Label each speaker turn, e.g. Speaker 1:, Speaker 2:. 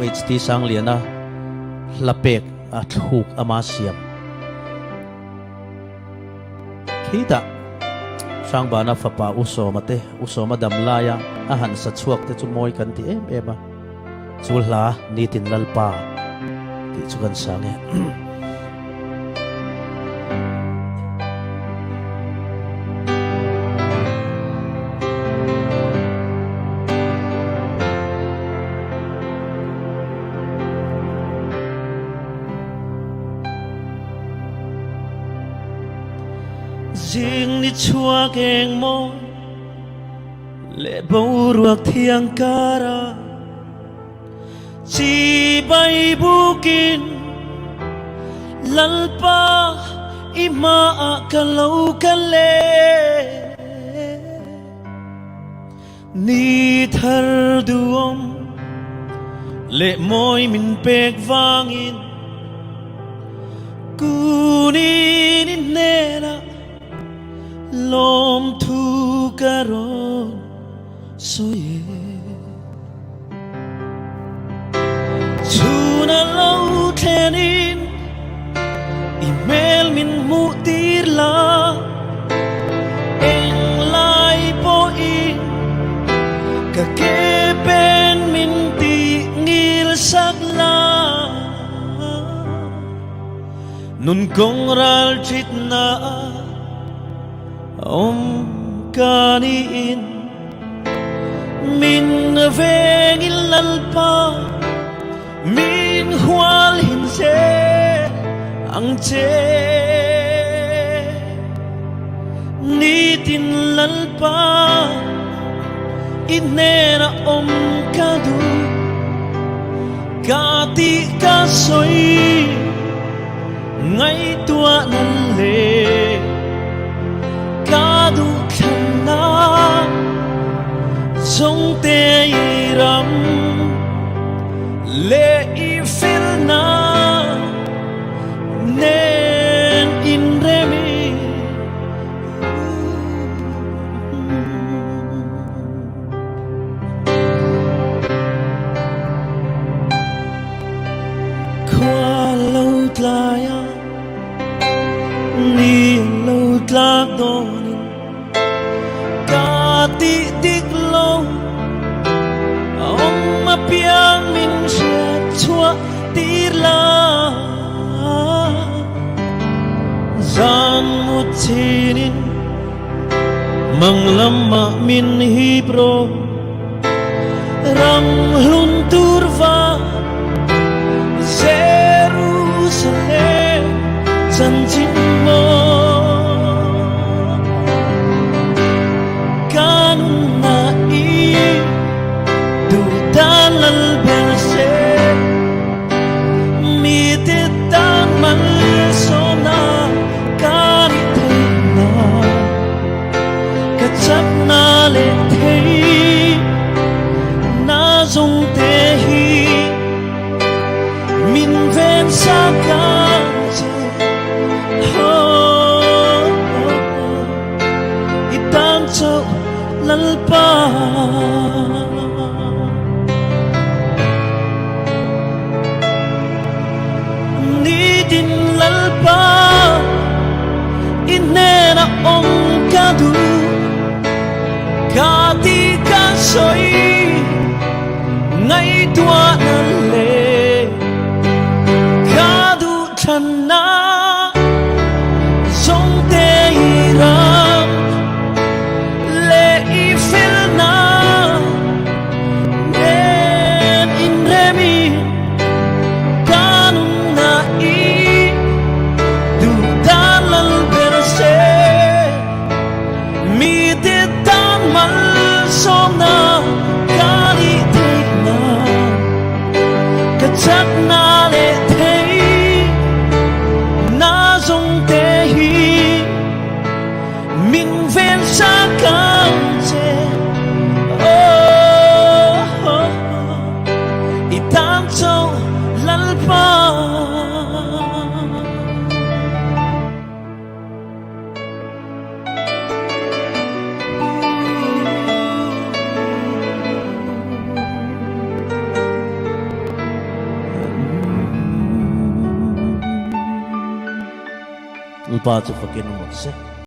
Speaker 1: HT sang liana lapek at huk amasiam kita sang bana fapa uso madamlaya ahan sa chuak te chumoy kan ti ema chulhla nitin lalpa ti chukan sange
Speaker 2: riêng đi chua keng mo lệ bầu ruột thiang cara chỉ bay bukin lalpa ima kalau kale ni thar duom lệ môi min pek vangin kunin nena lom thu karon soye chuna lâu thenin email min mu tir la eng lai po in ka ke pen min ti ngil sak la nun kong ral chit na kaniin min vengin lalpa min hual hinse ang che nitin lalpa inera kadu kati kasoy ngay tua nalle kadu khana song te ram le ifil na nen in remi kwa lâu tlaya ni lâu tlak don ti dik lâu ông mà piang min siat chua tir la zan một chinin mang lama min hibro ram hun turva Jerusalem chân chính mo dung te hi min ven sa ka ho itan cho lalpa ni din lalpa inena kadu kati ka soy ngay tua nalle kadu chana song te ram le ifil na nen in remi kanun na I du dalal berse mi te tamal sona chắc na lệ thấy na dung te hi mình ven xa cam che itam châu lalpa
Speaker 1: ulpa chu fakin mo se